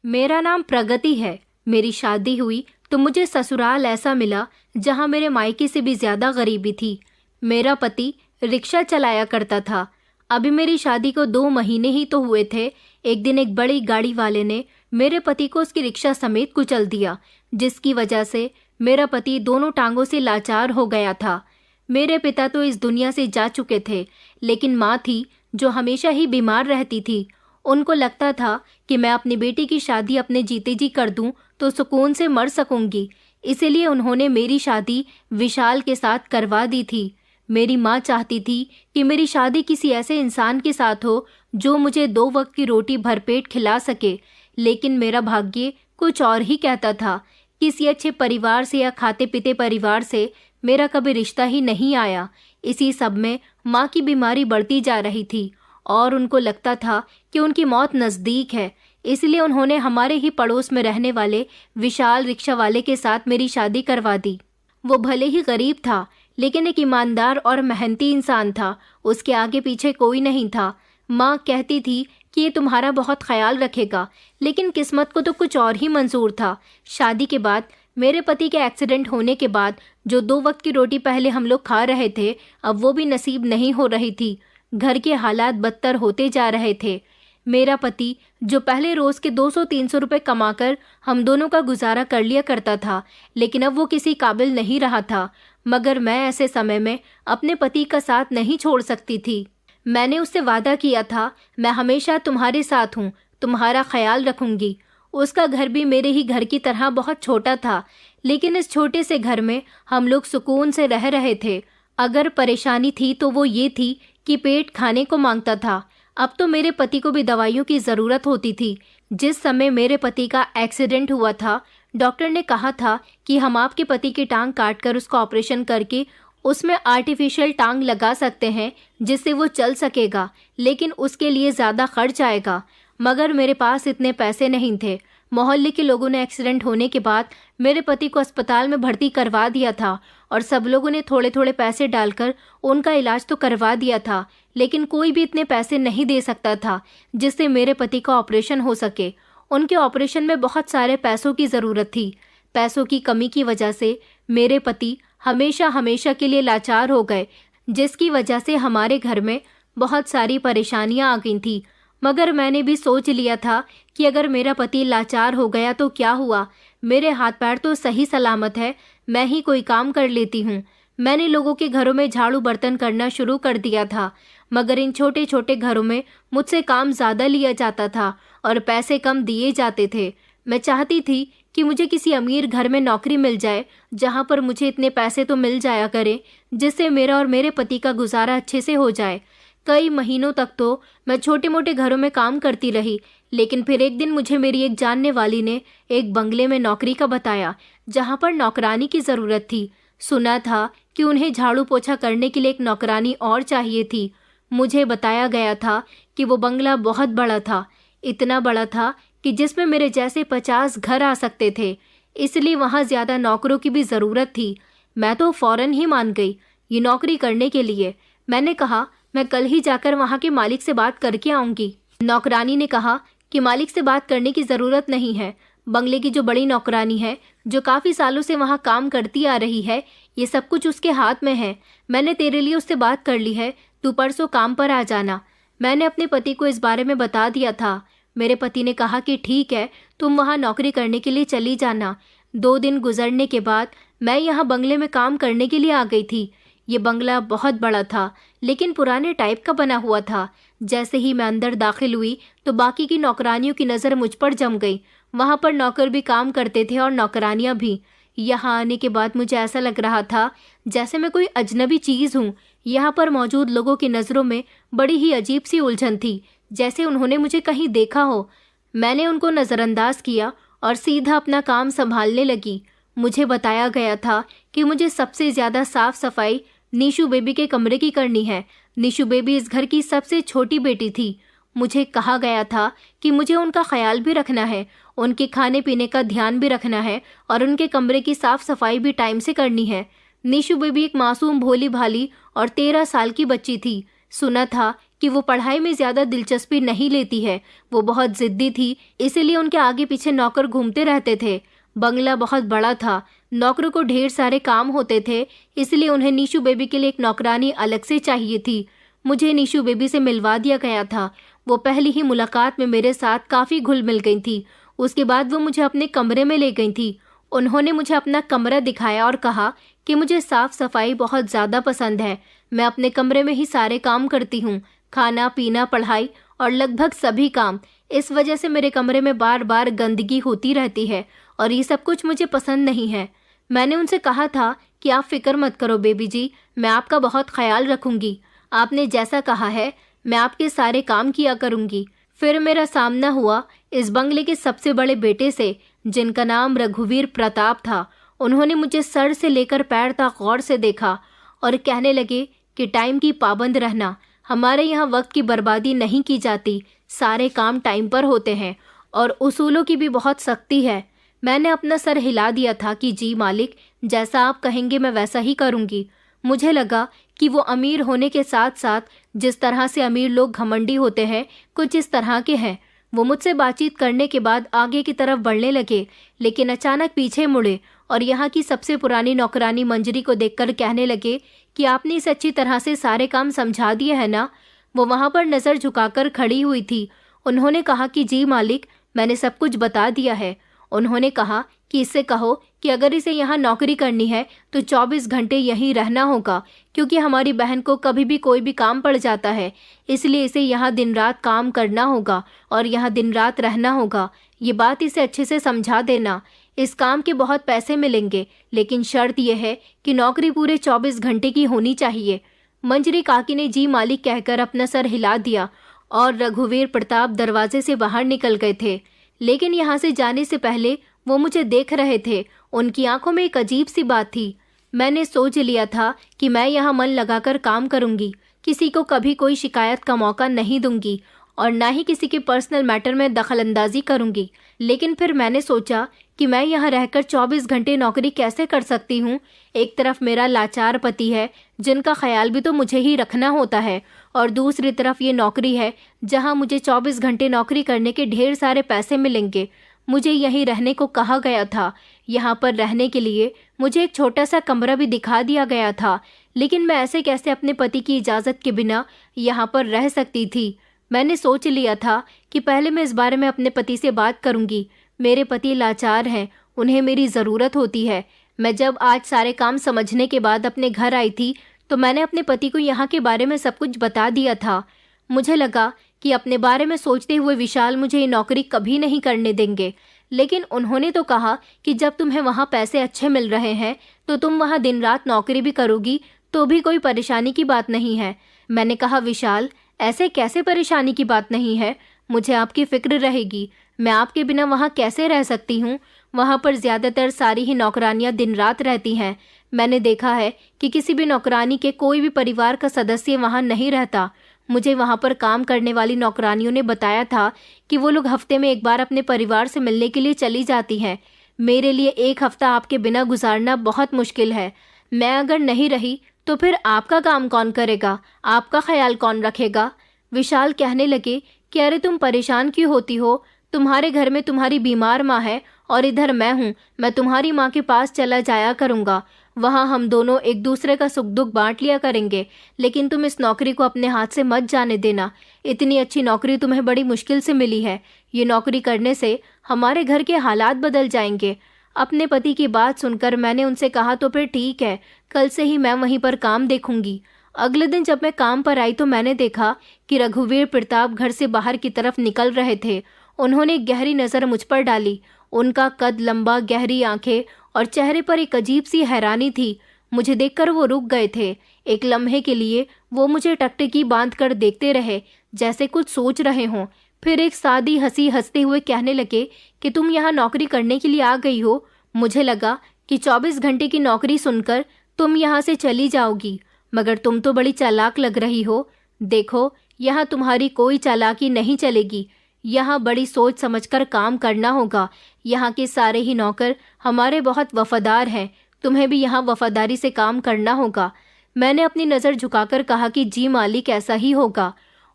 मेरा नाम प्रगति है। मेरी शादी हुई तो मुझे ससुराल ऐसा मिला जहां मेरे मायके से भी ज्यादा गरीबी थी। मेरा पति रिक्शा चलाया करता था। अभी मेरी शादी को 2 महीने ही तो हुए थे। एक दिन एक बड़ी गाड़ी वाले ने मेरे पति को उसकी रिक्शा समेत कुचल दिया, जिसकी वजह से मेरा पति दोनों टांगों से लाचार हो गया था। मेरे पिता तो इस दुनिया से जा चुके थे, लेकिन माँ थी जो हमेशा ही बीमार रहती थी। उनको लगता था कि मैं अपनी बेटी की शादी अपने जीते जी कर दूं तो सुकून से मर सकूंगी। इसीलिए उन्होंने मेरी शादी विशाल के साथ करवा दी थी। मेरी माँ चाहती थी कि मेरी शादी किसी ऐसे इंसान के साथ हो जो मुझे 2 वक्त की रोटी भरपेट खिला सके, लेकिन मेरा भाग्य कुछ और ही कहता था। किसी अच्छे परिवार से या खाते पीते परिवार से मेरा कभी रिश्ता ही नहीं आया। इसी सब में माँ की बीमारी बढ़ती जा रही थी और उनको लगता था कि उनकी मौत नज़दीक है। इसलिए उन्होंने हमारे ही पड़ोस में रहने वाले विशाल रिक्शा वाले के साथ मेरी शादी करवा दी। वो भले ही गरीब था, लेकिन एक ईमानदार और मेहनती इंसान था। उसके आगे पीछे कोई नहीं था। माँ कहती थी कि ये तुम्हारा बहुत ख्याल रखेगा, लेकिन किस्मत को तो कुछ और ही मंजूर था। शादी के बाद मेरे पति के एक्सीडेंट होने के बाद जो 2 वक्त की रोटी पहले हम लोग खा रहे थे, अब वो भी नसीब नहीं हो रही थी। घर के हालात बदतर होते जा रहे थे। मेरा पति जो पहले रोज के 200-300 रुपए कमाकर हम दोनों का गुजारा कर लिया करता था, लेकिन अब वो किसी काबिल नहीं रहा था। मगर मैं ऐसे समय में अपने पति का साथ नहीं छोड़ सकती थी। मैंने उससे वादा किया था, मैं हमेशा तुम्हारे साथ हूँ, तुम्हारा ख्याल रखूंगी। उसका घर भी मेरे ही घर की तरह बहुत छोटा था, लेकिन इस छोटे से घर में हम लोग सुकून से रह रहे थे। अगर परेशानी थी तो वो ये थी कि पेट खाने को मांगता था। अब तो मेरे पति को भी दवाइयों की ज़रूरत होती थी। जिस समय मेरे पति का एक्सीडेंट हुआ था, डॉक्टर ने कहा था कि हम आपके पति की टांग काटकर उसका ऑपरेशन करके उसमें आर्टिफिशियल टांग लगा सकते हैं, जिससे वो चल सकेगा, लेकिन उसके लिए ज़्यादा खर्च आएगा। मगर मेरे पास इतने पैसे नहीं थे। मोहल्ले के लोगों ने एक्सीडेंट होने के बाद मेरे पति को अस्पताल में भर्ती करवा दिया था और सब लोगों ने थोड़े थोड़े पैसे डालकर उनका इलाज तो करवा दिया था, लेकिन कोई भी इतने पैसे नहीं दे सकता था जिससे मेरे पति का ऑपरेशन हो सके। उनके ऑपरेशन में बहुत सारे पैसों की ज़रूरत थी। पैसों की कमी की वजह से मेरे पति हमेशा हमेशा के लिए लाचार हो गए, जिसकी वजह से हमारे घर में बहुत सारी परेशानियां आ गई थी। मगर मैंने भी सोच लिया था कि अगर मेरा पति लाचार हो गया तो क्या हुआ, मेरे हाथ पैर तो सही सलामत है, मैं ही कोई काम कर लेती हूँ। मैंने लोगों के घरों में झाड़ू बर्तन करना शुरू कर दिया था, मगर इन छोटे छोटे घरों में मुझसे काम ज़्यादा लिया जाता था और पैसे कम दिए जाते थे। मैं चाहती थी कि मुझे किसी अमीर घर में नौकरी मिल जाए, जहाँ पर मुझे इतने पैसे तो मिल जाया करें जिससे मेरा और मेरे पति का गुजारा अच्छे से हो जाए। कई महीनों तक तो मैं छोटे मोटे घरों में काम करती रही, लेकिन फिर एक दिन मुझे मेरी एक जानने वाली ने एक बंगले में नौकरी का बताया, जहाँ पर नौकरानी की ज़रूरत थी। सुना था कि उन्हें झाड़ू पोछा करने के लिए एक नौकरानी और चाहिए थी। मुझे बताया गया था कि वो बंगला बहुत बड़ा था, इतना बड़ा था कि जिसमें मेरे जैसे 50 घर आ सकते थे, इसलिए वहाँ ज़्यादा नौकरों की भी ज़रूरत थी। मैं तो फ़ौरन ही मान गई ये नौकरी करने के लिए। मैंने कहा मैं कल ही जाकर वहाँ के मालिक से बात करके आऊँगी। नौकरानी ने कहा कि मालिक से बात करने की ज़रूरत नहीं है, बंगले की जो बड़ी नौकरानी है जो काफ़ी सालों से वहाँ काम करती आ रही है, ये सब कुछ उसके हाथ में है। मैंने तेरे लिए उससे बात कर ली है, तू परसों काम पर आ जाना। मैंने अपने पति को इस बारे में बता दिया था। मेरे पति ने कहा कि ठीक है, तुम वहाँ नौकरी करने के लिए चली जाना। 2 दिन गुजरने के बाद मैं यहाँ बंगले में काम करने के लिए आ गई थी। ये बंगला बहुत बड़ा था, लेकिन पुराने टाइप का बना हुआ था। जैसे ही मैं अंदर दाखिल हुई तो बाकी की नौकरानियों की नज़र मुझ पर जम गई। वहाँ पर नौकर भी काम करते थे और नौकरानियाँ भी। यहाँ आने के बाद मुझे ऐसा लग रहा था जैसे मैं कोई अजनबी चीज़ हूँ। यहाँ पर मौजूद लोगों की नज़रों में बड़ी ही अजीब सी उलझन थी, जैसे उन्होंने मुझे कहीं देखा हो। मैंने उनको नज़रअंदाज किया और सीधा अपना काम संभालने लगी। मुझे बताया गया था कि मुझे सबसे ज़्यादा साफ सफाई नीशू बेबी के कमरे की करनी है। नीशू बेबी इस घर की सबसे छोटी बेटी थी। मुझे कहा गया था कि मुझे उनका ख्याल भी रखना है, उनके खाने पीने का ध्यान भी रखना है और उनके कमरे की साफ सफाई भी टाइम से करनी है। नीशू बेबी एक मासूम भोली भाली और 13 साल की बच्ची थी। सुना था कि वो पढ़ाई में ज़्यादा दिलचस्पी नहीं लेती है। वो बहुत ज़िद्दी थी, इसीलिए उनके आगे पीछे नौकर घूमते रहते थे। बंगला बहुत बड़ा था, नौकरों को ढेर सारे काम होते थे, इसलिए उन्हें नीशू बेबी के लिए एक नौकरानी अलग से चाहिए थी। मुझे नीशू बेबी से मिलवा दिया गया था। वो पहली ही मुलाकात में मेरे साथ काफ़ी घुल मिल गई थी। उसके बाद वो मुझे अपने कमरे में ले गई थी। उन्होंने मुझे अपना कमरा दिखाया और कहा कि मुझे साफ सफाई बहुत ज़्यादा पसंद है। मैं अपने कमरे में ही सारे काम करती हूँ, खाना पीना, पढ़ाई और लगभग सभी काम। इस वजह से मेरे कमरे में बार बार गंदगी होती रहती है और ये सब कुछ मुझे पसंद नहीं है। मैंने उनसे कहा था कि आप फिक्र मत करो बेबी जी, मैं आपका बहुत ख्याल रखूंगी। आपने जैसा कहा है मैं आपके सारे काम किया करूंगी। फिर मेरा सामना हुआ इस बंगले के सबसे बड़े बेटे से, जिनका नाम रघुवीर प्रताप था। उन्होंने मुझे सर से लेकर पैर तक गौर से देखा और कहने लगे कि टाइम की पाबंद रहना, हमारे यहाँ वक्त की बर्बादी नहीं की जाती, सारे काम टाइम पर होते हैं और उसूलों की भी बहुत सख्ती है। मैंने अपना सर हिला दिया था कि जी मालिक, जैसा आप कहेंगे मैं वैसा ही करूँगी। मुझे लगा कि वो अमीर होने के साथ साथ जिस तरह से अमीर लोग घमंडी होते हैं, कुछ इस तरह के हैं। वो मुझसे बातचीत करने के बाद आगे की तरफ बढ़ने लगे, लेकिन अचानक पीछे मुड़े और यहाँ की सबसे पुरानी नौकरानी मंजरी को देखकर कहने लगे कि आपने इसे अच्छी तरह से सारे काम समझा दिए है ना। वो वहाँ पर नज़र झुकाकर खड़ी हुई थी। उन्होंने कहा कि जी मालिक, मैंने सब कुछ बता दिया है। उन्होंने कहा कि इससे कहो कि अगर इसे यहाँ नौकरी करनी है तो 24 घंटे यहीं रहना होगा, क्योंकि हमारी बहन को कभी भी कोई भी काम पड़ जाता है, इसलिए इसे यहाँ दिन रात काम करना होगा और यहाँ दिन रात रहना होगा। ये बात इसे अच्छे से समझा देना। इस काम के बहुत पैसे मिलेंगे, लेकिन शर्त यह है कि नौकरी पूरे 24 घंटे की होनी चाहिए। मंजरी काकी ने जी मालिक कहकर अपना सर हिला दिया और रघुवीर प्रताप दरवाजे से बाहर निकल गए थे। लेकिन यहाँ से जाने से पहले वो मुझे देख रहे थे। उनकी आंखों में एक अजीब सी बात थी। मैंने सोच लिया था कि मैं यहाँ मन लगाकर काम करूँगी, किसी को कभी कोई शिकायत का मौका नहीं दूंगी और ना ही किसी के पर्सनल मैटर में दखलंदाजी करूँगी। लेकिन फिर मैंने सोचा कि मैं यहाँ रहकर 24 घंटे नौकरी कैसे कर सकती हूँ। एक तरफ मेरा लाचार पति है, जिनका ख्याल भी तो मुझे ही रखना होता है, और दूसरी तरफ ये नौकरी है जहाँ मुझे 24 घंटे नौकरी करने के ढेर सारे पैसे मिलेंगे। मुझे यहीं रहने को कहा गया था। यहाँ पर रहने के लिए मुझे एक छोटा सा कमरा भी दिखा दिया गया था, लेकिन मैं ऐसे कैसे अपने पति की इजाज़त के बिना यहाँ पर रह सकती थी। मैंने सोच लिया था कि पहले मैं इस बारे में अपने पति से बात करूँगी। मेरे पति लाचार हैं, उन्हें मेरी ज़रूरत होती है। मैं जब आज सारे काम समझने के बाद अपने घर आई थी तो मैंने अपने पति को यहाँ के बारे में सब कुछ बता दिया था। मुझे लगा कि अपने बारे में सोचते हुए विशाल मुझे ये नौकरी कभी नहीं करने देंगे, लेकिन उन्होंने तो कहा कि जब तुम्हें वहाँ पैसे अच्छे मिल रहे हैं तो तुम वहाँ दिन रात नौकरी भी करोगी तो भी कोई परेशानी की बात नहीं है। मैंने कहा विशाल, ऐसे कैसे परेशानी की बात नहीं है, मुझे आपकी फिक्र रहेगी। मैं आपके बिना वहाँ कैसे रह सकती हूँ। वहाँ पर ज़्यादातर सारी ही नौकरानियाँ दिन रात रहती हैं। मैंने देखा है कि किसी भी नौकरानी के कोई भी परिवार का सदस्य वहाँ नहीं रहता। मुझे वहाँ पर काम करने वाली नौकरानियों ने बताया था कि वो लोग हफ्ते में एक बार अपने परिवार से मिलने के लिए चली जाती हैं। मेरे लिए एक हफ्ता आपके बिना गुजारना बहुत मुश्किल है। मैं अगर नहीं रही तो फिर आपका काम कौन करेगा, आपका ख्याल कौन रखेगा। विशाल कहने लगे कि अरे तुम परेशान क्यों होती हो, तुम्हारे घर में तुम्हारी बीमार माँ है और इधर मैं हूँ। मैं तुम्हारी माँ के पास चला जाया करूँगा, वहाँ हम दोनों एक दूसरे का सुख दुख बांट लिया करेंगे। लेकिन तुम इस नौकरी को अपने हाथ से मत जाने देना। इतनी अच्छी नौकरी तुम्हें बड़ी मुश्किल से मिली है। ये नौकरी करने से हमारे घर के हालात बदल जाएंगे। अपने पति की बात सुनकर मैंने उनसे कहा तो फिर ठीक है, कल से ही मैं वहीं पर काम देखूंगी। अगले दिन जब मैं काम पर आई तो मैंने देखा कि रघुवीर प्रताप घर से बाहर की तरफ निकल रहे थे। उन्होंने गहरी नज़र मुझ पर डाली। उनका कद लंबा, गहरी आंखें और चेहरे पर एक अजीब सी हैरानी थी। मुझे देखकर वो रुक गए थे। एक लम्हे के लिए वो मुझे टकटकी बांध कर देखते रहे, जैसे कुछ सोच रहे हों। फिर एक सादी हंसी हंसते हुए कहने लगे कि तुम यहाँ नौकरी करने के लिए आ गई हो। मुझे लगा कि 24 घंटे की नौकरी सुनकर तुम यहाँ से चली जाओगी, मगर तुम तो बड़ी चालाक लग रही हो। देखो, यहाँ तुम्हारी कोई चालाकी नहीं चलेगी। यहाँ बड़ी सोच समझकर काम करना होगा। यहाँ के सारे ही नौकर हमारे बहुत वफादार हैं, तुम्हें भी यहाँ वफादारी से काम करना होगा। मैंने अपनी नज़र झुकाकर कहा कि जी मालिक, ऐसा ही होगा।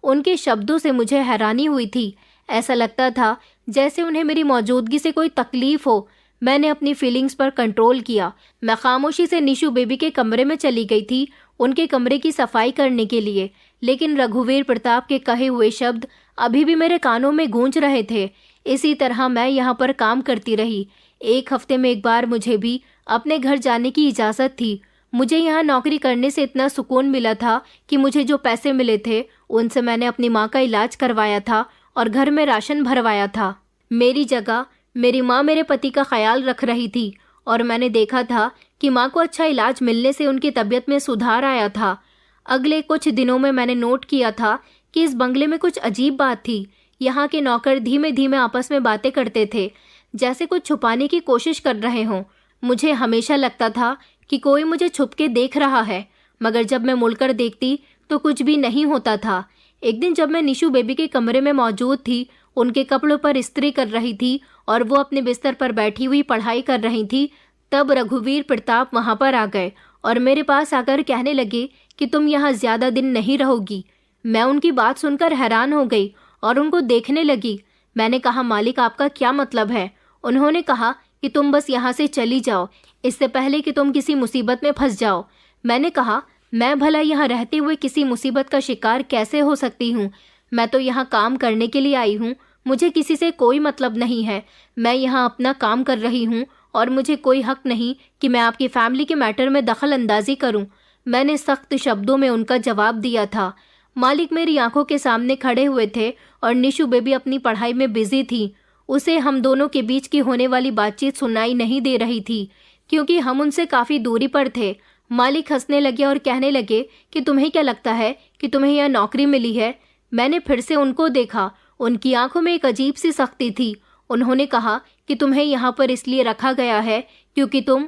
उनके शब्दों से मुझे हैरानी हुई थी। ऐसा लगता था जैसे उन्हें मेरी मौजूदगी से कोई तकलीफ हो। मैंने अपनी फीलिंग्स पर कंट्रोल किया। मैं खामोशी से निशु बेबी के कमरे में चली गई थी, उनके कमरे की सफाई करने के लिए। लेकिन रघुवीर प्रताप के कहे हुए शब्द अभी भी मेरे कानों में गूंज रहे थे। इसी तरह मैं यहाँ पर काम करती रही। 1 हफ्ते में एक बार मुझे भी अपने घर जाने की इजाज़त थी। मुझे यहाँ नौकरी करने से इतना सुकून मिला था कि मुझे जो पैसे मिले थे उनसे मैंने अपनी माँ का इलाज करवाया था और घर में राशन भरवाया था। मेरी जगह मेरी माँ मेरे पति का ख्याल रख रही थी और मैंने देखा था कि माँ को अच्छा इलाज मिलने से उनकी तबीयत में सुधार आया था। अगले कुछ दिनों में मैंने नोट किया था कि इस बंगले में कुछ अजीब बात थी। यहाँ के नौकर धीमे धीमे आपस में बातें करते थे, जैसे कुछ छुपाने की कोशिश कर रहे हों। मुझे हमेशा लगता था कि कोई मुझे छुप के देख रहा है, मगर जब मैं मुड़कर देखती तो कुछ भी नहीं होता था। एक दिन जब मैं निशु बेबी के कमरे में मौजूद थी, उनके कपड़ों पर इस्त्री कर रही थी और वो अपने बिस्तर पर बैठी हुई पढ़ाई कर रही थी, तब रघुवीर प्रताप वहाँ पर आ गए और मेरे पास आकर कहने लगे कि तुम यहाँ ज़्यादा दिन नहीं रहोगी। मैं उनकी बात सुनकर हैरान हो गई और उनको देखने लगी। मैंने कहा, मालिक आपका क्या मतलब है? उन्होंने कहा कि तुम बस यहाँ से चली जाओ, इससे पहले कि तुम किसी मुसीबत में फंस जाओ। मैंने कहा, मैं भला यहाँ रहते हुए किसी मुसीबत का शिकार कैसे हो सकती हूँ? मैं तो यहाँ काम करने के लिए आई हूँ, मुझे किसी से कोई मतलब नहीं है। मैं यहाँ अपना काम कर रही हूँ और मुझे कोई हक नहीं कि मैं आपकी फैमिली के मैटर में दखल अंदाजी करूँ। मैंने सख्त शब्दों में उनका जवाब दिया था। मालिक मेरी आंखों के सामने खड़े हुए थे और निशु बेबी अपनी पढ़ाई में बिजी थी। उसे हम दोनों के बीच की होने वाली बातचीत सुनाई नहीं दे रही थी, क्योंकि हम उनसे काफ़ी दूरी पर थे। मालिक हंसने लगे और कहने लगे कि तुम्हें क्या लगता है कि तुम्हें यह नौकरी मिली है? मैंने फिर से उनको देखा। उनकी आंखों में एक अजीब सी सख्ती थी। उन्होंने कहा कि तुम्हें यहाँ पर इसलिए रखा गया है क्योंकि तुम।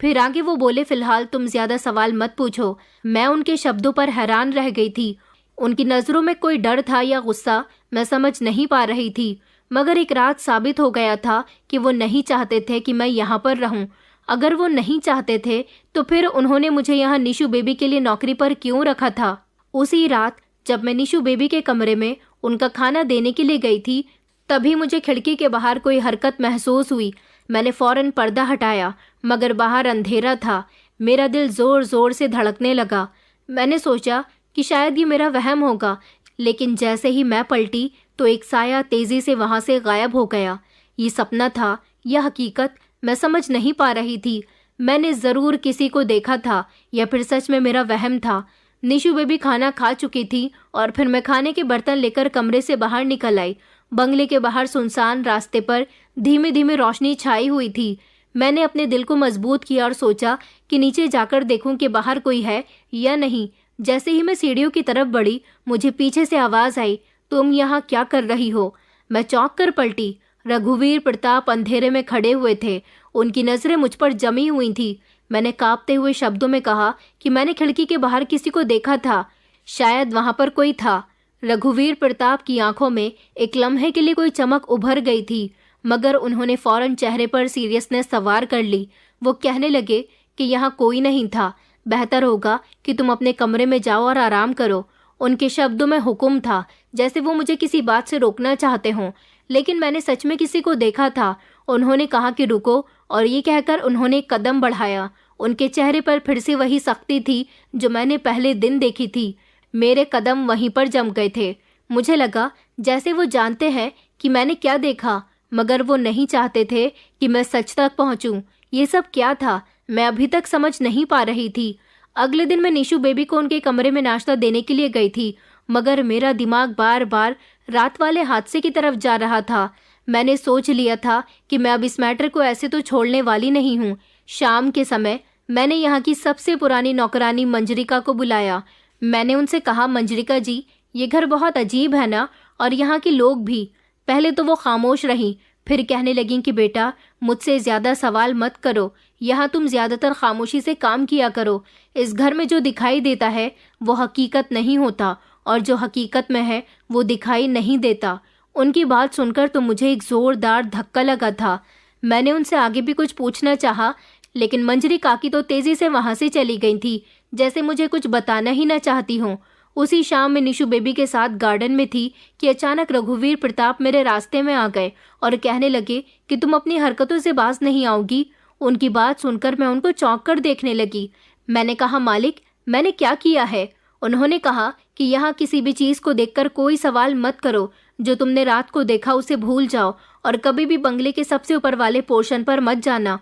फिर आगे वो बोले, फिलहाल तुम ज़्यादा सवाल मत पूछो। मैं उनके शब्दों पर हैरान रह गई थी। उनकी नज़रों में कोई डर था या गुस्सा, मैं समझ नहीं पा रही थी। मगर एक रात साबित हो गया था कि वो नहीं चाहते थे कि मैं यहाँ पर रहूँ। अगर वो नहीं चाहते थे तो फिर उन्होंने मुझे यहाँ निशु बेबी के लिए नौकरी पर क्यों रखा था? उसी रात जब मैं निशु बेबी के कमरे में उनका खाना देने के लिए गई थी, तभी मुझे खिड़की के बाहर कोई हरकत महसूस हुई। मैंने फौरन पर्दा हटाया, मगर बाहर अंधेरा था। मेरा दिल जोर जोर से धड़कने लगा। मैंने सोचा कि शायद ये मेरा वहम होगा, लेकिन जैसे ही मैं पलटी तो एक साया तेजी से वहां से गायब हो गया। ये सपना था या हकीकत, मैं समझ नहीं पा रही थी। मैंने ज़रूर किसी को देखा था या फिर सच में मेरा वहम था। निशु बेबी खाना खा चुकी थी और फिर मैं खाने के बर्तन लेकर कमरे से बाहर निकल आई। बंगले के बाहर सुनसान रास्ते पर धीमे धीमे रोशनी छाई हुई थी। मैंने अपने दिल को मजबूत किया और सोचा कि नीचे जाकर देखूं कि बाहर कोई है या नहीं। जैसे ही मैं सीढ़ियों की तरफ बढ़ी, मुझे पीछे से आवाज़ आई, तुम यहाँ क्या कर रही हो? मैं चौंक कर पलटी। रघुवीर प्रताप अंधेरे में खड़े हुए थे। उनकी नज़रें मुझ पर जमी हुई थी। मैंने कांपते हुए शब्दों में कहा कि मैंने खिड़की के बाहर किसी को देखा था, शायद वहां पर कोई था। रघुवीर प्रताप की आंखों में एक लम्हे के लिए कोई चमक उभर गई थी, मगर उन्होंने फौरन चेहरे पर सीरियसनेस सवार कर ली। वो कहने लगे कि यहाँ कोई नहीं था, बेहतर होगा कि तुम अपने कमरे में जाओ और आराम करो। उनके शब्दों में हुक्म था, जैसे वो मुझे किसी बात से रोकना चाहते हों, लेकिन मैंने सच में किसी को देखा था। उन्होंने कहा कि रुको, और ये कहकर उन्होंने एक कदम बढ़ाया। उनके चेहरे पर फिर से वही सख्ती थी जो मैंने पहले दिन देखी थी। मेरे कदम वहीं पर जम गए थे। मुझे लगा जैसे वो जानते हैं कि मैंने क्या देखा, मगर वो नहीं चाहते थे कि मैं सच तक पहुंचूं। ये सब क्या था, मैं अभी तक समझ नहीं पा रही थी। अगले दिन मैं निशु बेबी को उनके कमरे में नाश्ता देने के लिए गई थी, मगर मेरा दिमाग बार बार रात वाले हादसे की तरफ जा रहा था। मैंने सोच लिया था कि मैं अब इस मैटर को ऐसे तो छोड़ने वाली नहीं हूँ। शाम के समय मैंने यहाँ की सबसे पुरानी नौकरानी मंजरिका को बुलाया। मैंने उनसे कहा, मंजरिका जी, ये घर बहुत अजीब है ना, और यहाँ के लोग भी। पहले तो वो खामोश रहीं, फिर कहने लगी कि बेटा, मुझसे ज़्यादा सवाल मत करो, यहाँ तुम ज़्यादातर खामोशी से काम किया करो। इस घर में जो दिखाई देता है वो हकीकत नहीं होता, और जो हकीकत में है वो दिखाई नहीं देता। उनकी बात सुनकर तो मुझे एक ज़ोरदार धक्का लगा था। मैंने उनसे आगे भी कुछ पूछना चाहा, लेकिन मंजरी काकी तो तेज़ी से वहाँ से चली गई थी, जैसे मुझे कुछ बताना ही न चाहती हों। उसी शाम मैं निशु बेबी के साथ गार्डन में थी कि अचानक रघुवीर प्रताप मेरे रास्ते में आ गए और कहने लगे कि तुम अपनी हरकतों से बाज नहीं आओगी। उनकी बात सुनकर मैं उनको चौंक कर देखने लगी। मैंने कहा, मालिक, मैंने क्या किया है? उन्होंने कहा कि यहाँ किसी भी चीज को देखकर कोई सवाल मत करो। जो तुमने रात को देखा उसे भूल जाओ और कभी भी बंगले के सबसे ऊपर वाले पोर्शन पर मत जाना।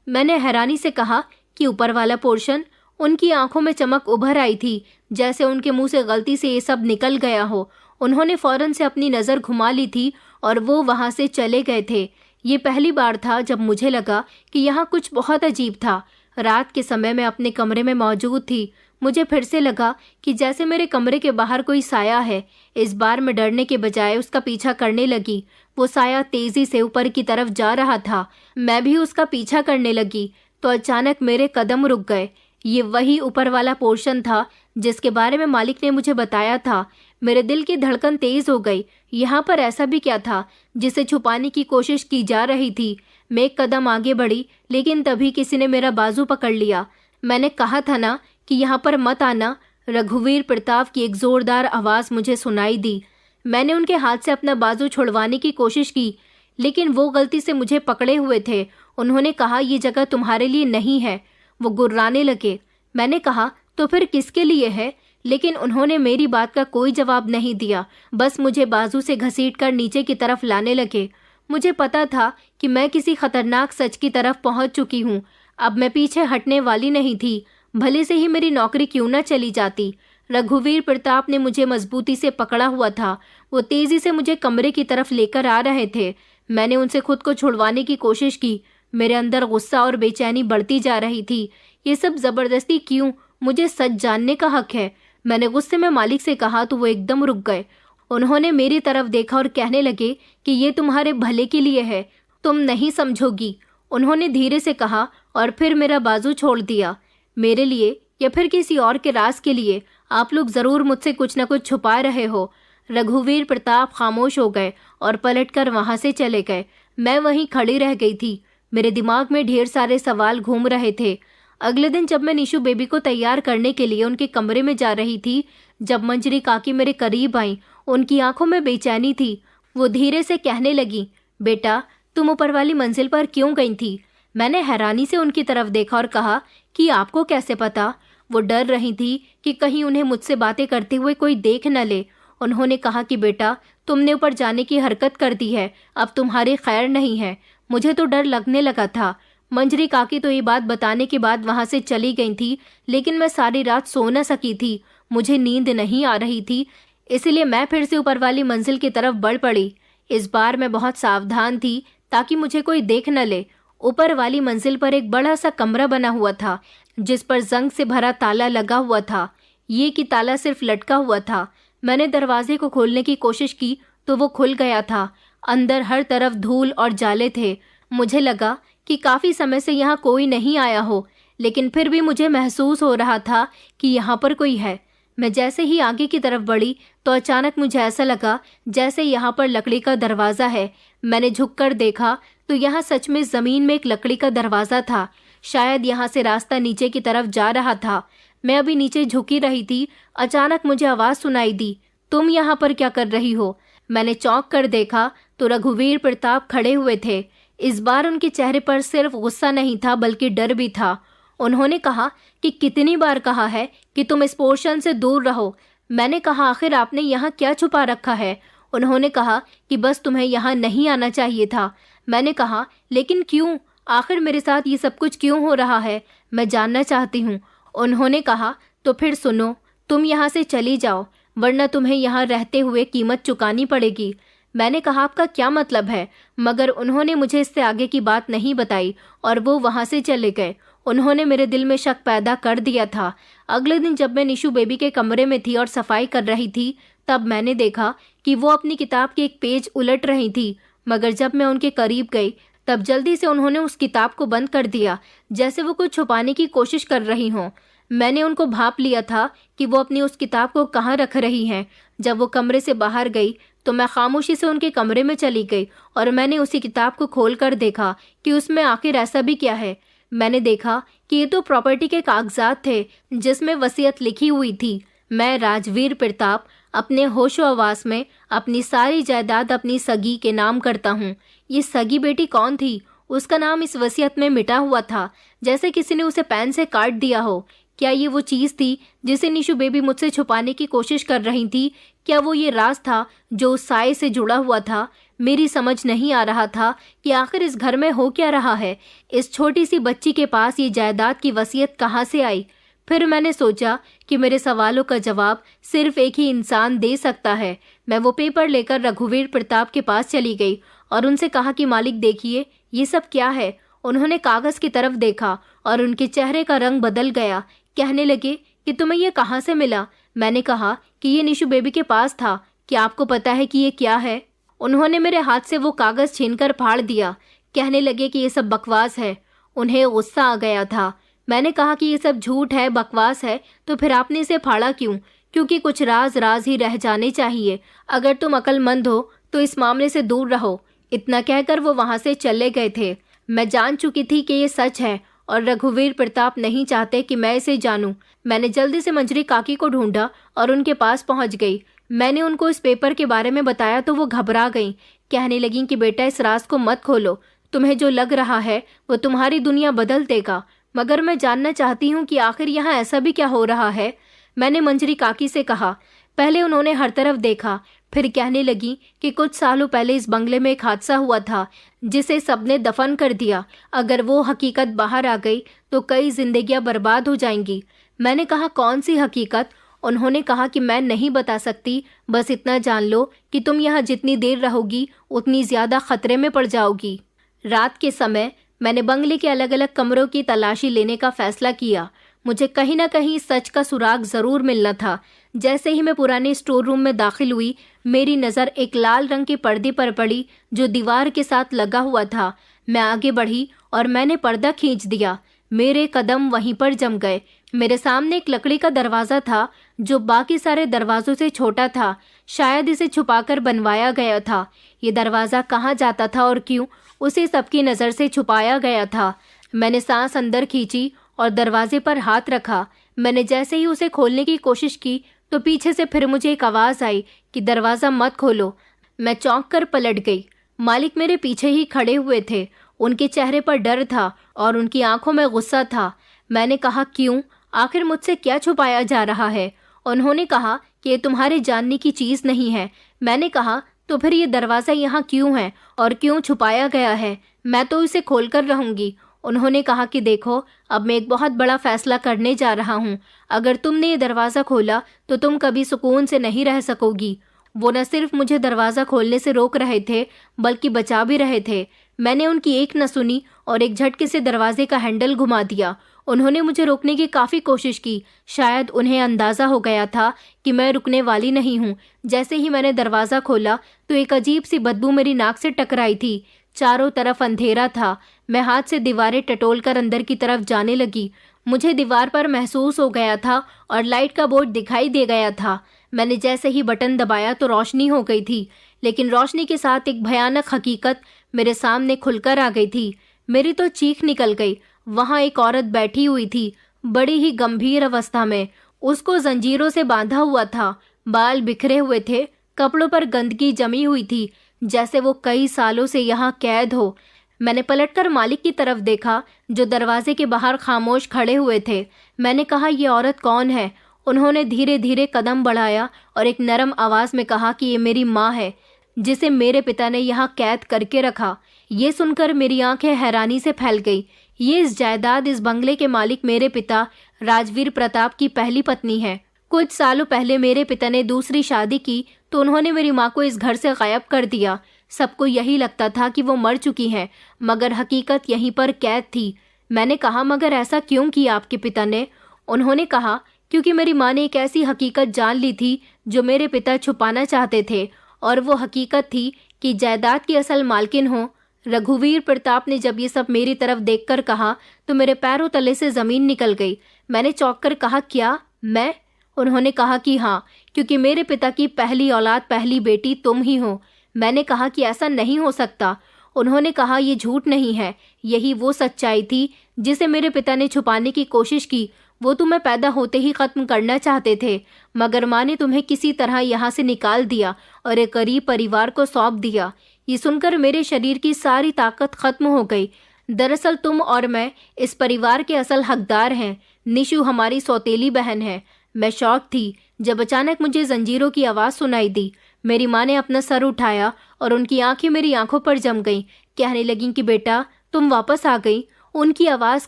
मैंने हैरानी से कहा कि ऊपर वाला पोर्शन? उनकी आंखों में चमक उभर आई थी, जैसे उनके मुंह से गलती से ये सब निकल गया हो। उन्होंने फौरन से अपनी नज़र घुमा ली थी और वो वहां से चले गए थे। ये पहली बार था जब मुझे लगा कि यहाँ कुछ बहुत अजीब था। रात के समय मैं अपने कमरे में मौजूद थी। मुझे फिर से लगा कि जैसे मेरे कमरे के बाहर कोई साया है। इस बार मैं डरने के बजाय उसका पीछा करने लगी। वो साया तेजी से ऊपर की तरफ जा रहा था। मैं भी उसका पीछा करने लगी तो अचानक मेरे कदम रुक गए। ये वही ऊपर वाला पोर्शन था जिसके बारे में मालिक ने मुझे बताया था। मेरे दिल की धड़कन तेज हो गई। यहाँ पर ऐसा भी क्या था जिसे छुपाने की कोशिश की जा रही थी? मैं एक कदम आगे बढ़ी, लेकिन तभी किसी ने मेरा बाजू पकड़ लिया। मैंने कहा था ना कि यहाँ पर मत आना। रघुवीर प्रताप की एक जोरदार आवाज मुझे सुनाई दी। मैंने उनके हाथ से अपना बाजू छुड़वाने की कोशिश की, लेकिन वो गलती से मुझे पकड़े हुए थे। उन्होंने कहा, ये जगह तुम्हारे लिए नहीं है। वो गुर्राने लगे। मैंने कहा, तो फिर किसके लिए है? लेकिन उन्होंने मेरी बात का कोई जवाब नहीं दिया, बस मुझे बाजू से घसीटकर नीचे की तरफ लाने लगे। मुझे पता था कि मैं किसी खतरनाक सच की तरफ पहुंच चुकी हूँ। अब मैं पीछे हटने वाली नहीं थी, भले से ही मेरी नौकरी क्यों न चली जाती। रघुवीर प्रताप ने मुझे मजबूती से पकड़ा हुआ था। वो तेजी से मुझे कमरे की तरफ लेकर आ रहे थे। मैंने उनसे खुद को छुड़वाने की कोशिश की। मेरे अंदर गुस्सा और बेचैनी बढ़ती जा रही थी। ये सब जबरदस्ती क्यों? मुझे सच जानने का हक है। मैंने गुस्से में मालिक से कहा तो वो एकदम रुक गए। उन्होंने मेरी तरफ देखा और कहने लगे कि ये तुम्हारे भले के लिए है, तुम नहीं समझोगी। उन्होंने धीरे से कहा और फिर मेरा बाजू छोड़ दिया। मेरे लिए या फिर किसी और के राज के लिए आप लोग जरूर मुझसे कुछ न कुछ छुपा रहे हो। रघुवीर प्रताप खामोश हो गए और पलटकर वहां से चले गए। मैं वहीं खड़ी रह गई थी। मेरे दिमाग में ढेर सारे सवाल घूम रहे थे। अगले दिन जब मैं निशु बेबी को तैयार करने के लिए उनके कमरे में जा रही थी, जब मंजरी काकी मेरे करीब आई, उनकी आंखों में बेचैनी थी। वो धीरे से कहने लगी, बेटा, तुम ऊपर वाली मंजिल पर क्यों गई थी? मैंने हैरानी से उनकी तरफ देखा और कहा कि आपको कैसे पता? वो डर रही थी कि कहीं उन्हें मुझसे बातें करते हुए कोई देख न ले। उन्होंने कहा कि बेटा, तुमने ऊपर जाने की हरकत कर दी है, अब तुम्हारी खैर नहीं है। मुझे तो डर लगने लगा था। मंजरी काकी तो ये बात बताने के बाद वहां से चली गई थी, लेकिन मैं सारी रात सो न सकी थी। मुझे नींद नहीं आ रही थी, इसलिए मैं फिर से ऊपर वाली मंजिल की तरफ बढ़ पड़ी। इस बार मैं बहुत सावधान थी ताकि मुझे कोई देख न ले। ऊपर वाली मंजिल पर एक बड़ा सा कमरा बना हुआ था जिस पर जंग से भरा ताला लगा हुआ था। ये कि ताला सिर्फ लटका हुआ था। मैंने दरवाजे को खोलने की कोशिश की तो वो खुल गया था। अंदर हर तरफ धूल और जाले थे। मुझे लगा कि काफी समय से यहाँ कोई नहीं आया हो, लेकिन फिर भी मुझे महसूस हो रहा था कि यहाँ पर कोई है। मैं जैसे ही आगे की तरफ बढ़ी तो अचानक मुझे ऐसा लगा जैसे यहाँ पर लकड़ी का दरवाजा है। मैंने झुककर देखा तो यहाँ सच में जमीन में एक लकड़ी का दरवाजा था। शायद यहाँ से रास्ता नीचे की तरफ जा रहा था। मैं अभी नीचे झुकी रही थी, अचानक मुझे आवाज सुनाई दी, तुम यहाँ पर क्या कर रही हो? मैंने चौंक कर देखा तो रघुवीर प्रताप खड़े हुए थे। इस बार उनके चेहरे पर सिर्फ गुस्सा नहीं था बल्कि डर भी था। उन्होंने कहा कि कितनी बार कहा है कि तुम इस पोर्शन से दूर रहो। मैंने कहा, आखिर आपने यहाँ क्या छुपा रखा है? उन्होंने कहा कि बस तुम्हें यहाँ नहीं आना चाहिए था। मैंने कहा, लेकिन क्यों? आखिर मेरे साथ ये सब कुछ क्यों हो रहा है? मैं जानना चाहती हूँ। उन्होंने कहा, तो फिर सुनो, तुम यहाँ से चली जाओ, वरना तुम्हें यहाँ रहते हुए कीमत चुकानी पड़ेगी। मैंने कहा, आपका क्या मतलब है? मगर उन्होंने मुझे इससे आगे की बात नहीं बताई और वो वहां से चले गए। उन्होंने मेरे दिल में शक पैदा कर दिया था। अगले दिन जब मैं निशु बेबी के कमरे में थी और सफाई कर रही थी, तब मैंने देखा कि वो अपनी किताब के एक पेज उलट रही थी। मगर जब मैं उनके करीब गई तब जल्दी से उन्होंने उस किताब को बंद कर दिया, जैसे वो कुछ छुपाने की कोशिश कर रही हों। मैंने उनको भांप लिया था कि वो अपनी उस किताब को कहाँ रख रही हैं। जब वो कमरे से बाहर गई तो मैं खामोशी से उनके कमरे में चली गई और मैंने उसी किताब को खोल कर देखा कि उसमें आखिर ऐसा भी क्या है। मैंने देखा कि ये तो प्रॉपर्टी के कागजात थे जिसमें वसीयत लिखी हुई थी। मैं राजवीर प्रताप अपने होशो-हवास में अपनी सारी जायदाद अपनी सगी के नाम करता हूँ। ये सगी बेटी कौन थी? उसका नाम इस वसीयत में मिटा हुआ था, जैसे किसी ने उसे पेन से काट दिया हो। क्या ये वो चीज थी जिसे निशु बेबी मुझसे छुपाने की कोशिश कर रही थी? क्या वो ये राज था जो उस साए से जुड़ा हुआ था? मेरी समझ नहीं आ रहा था कि आखिर इस घर में हो क्या रहा है। इस छोटी सी बच्ची के पास ये जायदाद की वसीयत कहाँ से आई? फिर मैंने सोचा कि मेरे सवालों का जवाब सिर्फ एक ही इंसान दे सकता है। मैं वो पेपर लेकर रघुवीर प्रताप के पास चली गई और उनसे कहा कि मालिक देखिए, ये सब क्या है? उन्होंने कागज की तरफ देखा और उनके चेहरे का रंग बदल गया। कहने लगे कि तुम्हें ये कहाँ से मिला? मैंने कहा कि ये निशु बेबी के पास था। क्या आपको पता है कि ये क्या है? उन्होंने मेरे हाथ से वो कागज छीनकर फाड़ दिया। कहने लगे कि ये सब बकवास है। उन्हें गुस्सा आ गया था। मैंने कहा कि ये सब झूठ है, बकवास है, तो फिर आपने इसे फाड़ा क्यों? क्योंकि कुछ राज राज ही रह जाने चाहिए। अगर तुम अक्लमंद हो तो इस मामले से दूर रहो। इतना कहकर वो वहां से चले गए थे। मैं जान चुकी थी कि ये सच है और रघुवीर प्रताप नहीं चाहते कि मैं इसे जानूं। मैंने जल्दी से मंजरी काकी को ढूंढा और उनके पास पहुंच गई। मैंने उनको इस पेपर के बारे में बताया तो वो घबरा गईं। कहने लगीं कि बेटा, इस राज को मत खोलो। तुम्हें जो लग रहा है वो तुम्हारी दुनिया बदल देगा। मगर मैं जानना चाहती हूँ कि आखिर यहाँ ऐसा भी क्या हो रहा है। मैंने मंजरी काकी से कहा। पहले उन्होंने हर तरफ देखा, फिर कहने लगी कि कुछ सालों पहले इस बंगले में एक हादसा हुआ था जिसे सबने दफन कर दिया। अगर वो हकीकत बाहर आ गई तो कई जिंदगियां बर्बाद हो जाएंगी। मैंने कहा, कौन सी हकीकत? उन्होंने कहा कि मैं नहीं बता सकती, बस इतना जान लो कि तुम यहाँ जितनी देर रहोगी उतनी ज्यादा खतरे में पड़ जाओगी। रात के समय मैंने बंगले के अलग अलग कमरों की तलाशी लेने का फैसला किया। मुझे कहीं ना कहीं सच का सुराग जरूर मिलना था। जैसे ही मैं पुराने स्टोर रूम में दाखिल हुई, मेरी नज़र एक लाल रंग के पर्दे पर पड़ी जो दीवार के साथ लगा हुआ था। मैं आगे बढ़ी और मैंने पर्दा खींच दिया। मेरे कदम वहीं पर जम गए। मेरे सामने एक लकड़ी का दरवाज़ा था जो बाकी सारे दरवाजों से छोटा था। शायद इसे छुपाकर बनवाया गया था। ये दरवाज़ा कहाँ जाता था और क्यों, उसे सबकी नज़र से छुपाया गया था। मैंने सांस अंदर खींची और दरवाजे पर हाथ रखा। मैंने जैसे ही उसे खोलने की कोशिश की तो पीछे से फिर मुझे एक आवाज़ आई कि दरवाज़ा मत खोलो। मैं चौंक कर पलट गई। मालिक मेरे पीछे ही खड़े हुए थे। उनके चेहरे पर डर था और उनकी आंखों में गुस्सा था। मैंने कहा, क्यों? आखिर मुझसे क्या छुपाया जा रहा है? उन्होंने कहा कि ये तुम्हारे जानने की चीज़ नहीं है। मैंने कहा, तो फिर ये दरवाज़ा यहाँ क्यों है और क्यों छुपाया गया है? मैं तो इसे खोलकर रहूंगी। उन्होंने कहा कि देखो, अब मैं एक बहुत बड़ा फैसला करने जा रहा हूँ। अगर तुमने ये दरवाज़ा खोला तो तुम कभी सुकून से नहीं रह सकोगी। वो न सिर्फ मुझे दरवाज़ा खोलने से रोक रहे थे बल्कि बचा भी रहे थे। मैंने उनकी एक न सुनी और एक झटके से दरवाजे का हैंडल घुमा दिया। उन्होंने मुझे रोकने की काफ़ी कोशिश की। शायद उन्हें अंदाज़ा हो गया था कि मैं रुकने वाली नहीं हूँ। जैसे ही मैंने दरवाज़ा खोला तो एक अजीब सी बदबू मेरी नाक से टकराई थी। चारों तरफ अंधेरा था। मैं हाथ से दीवारें टटोलकर अंदर की तरफ जाने लगी। मुझे दीवार पर महसूस हो गया था और लाइट का बोर्ड दिखाई दे गया था। मैंने जैसे ही बटन दबाया तो रोशनी हो गई थी, लेकिन रोशनी के साथ एक भयानक हकीकत मेरे सामने खुलकर आ गई थी। मेरी तो चीख निकल गई। वहाँ एक औरत बैठी हुई थी, बड़ी ही गंभीर अवस्था में। उसको जंजीरों से बांधा हुआ था। बाल बिखरे हुए थे, कपड़ों पर गंदगी जमी हुई थी, जैसे वो कई सालों से यहाँ कैद हो। मैंने पलटकर मालिक की तरफ देखा जो दरवाजे के बाहर खामोश खड़े हुए थे। मैंने कहा, ये औरत कौन है? उन्होंने धीरे धीरे कदम बढ़ाया और एक नरम आवाज में कहा कि ये मेरी माँ है, जिसे मेरे पिता ने यहाँ कैद करके रखा। ये सुनकर मेरी आंखें हैरानी से फैल गई। ये इस जायदाद, इस बंगले के मालिक मेरे पिता राजवीर प्रताप की पहली पत्नी है। कुछ सालों पहले मेरे पिता ने दूसरी शादी की तो उन्होंने मेरी माँ को इस घर से गायब कर दिया। सबको यही लगता था कि वो मर चुकी हैं, मगर हकीकत यहीं पर कैद थी। मैंने कहा, मगर ऐसा क्यों किया आपके पिता ने? उन्होंने कहा, क्योंकि मेरी माँ ने एक ऐसी हकीकत जान ली थी जो मेरे पिता छुपाना चाहते थे, और वो हकीकत थी कि जायदाद की असल मालकिन हो। रघुवीर प्रताप ने जब ये सब मेरी तरफ देखकर कहा तो मेरे पैरों तले से जमीन निकल गई। मैंने चौंक कर कहा, क्या मैं? उन्होंने कहा कि हाँ, क्योंकि मेरे पिता की पहली औलाद, पहली बेटी तुम ही हो। मैंने कहा कि ऐसा नहीं हो सकता। उन्होंने कहा, ये झूठ नहीं है, यही वो सच्चाई थी जिसे मेरे पिता ने छुपाने की कोशिश की। वो तुम्हें पैदा होते ही खत्म करना चाहते थे, मगर माँ ने तुम्हें किसी तरह यहाँ से निकाल दिया और एक गरीब परिवार को सौंप दिया। ये सुनकर मेरे शरीर की सारी ताकत खत्म हो गई। दरअसल तुम और मैं इस परिवार के असल हकदार हैं। निशु हमारी सौतेली बहन है। मैं शॉक थी जब अचानक मुझे जंजीरों की आवाज़ सुनाई दी। मेरी माँ ने अपना सर उठाया और उनकी आंखें मेरी आंखों पर जम गईं। कहने लगीं कि बेटा तुम वापस आ गई। उनकी आवाज़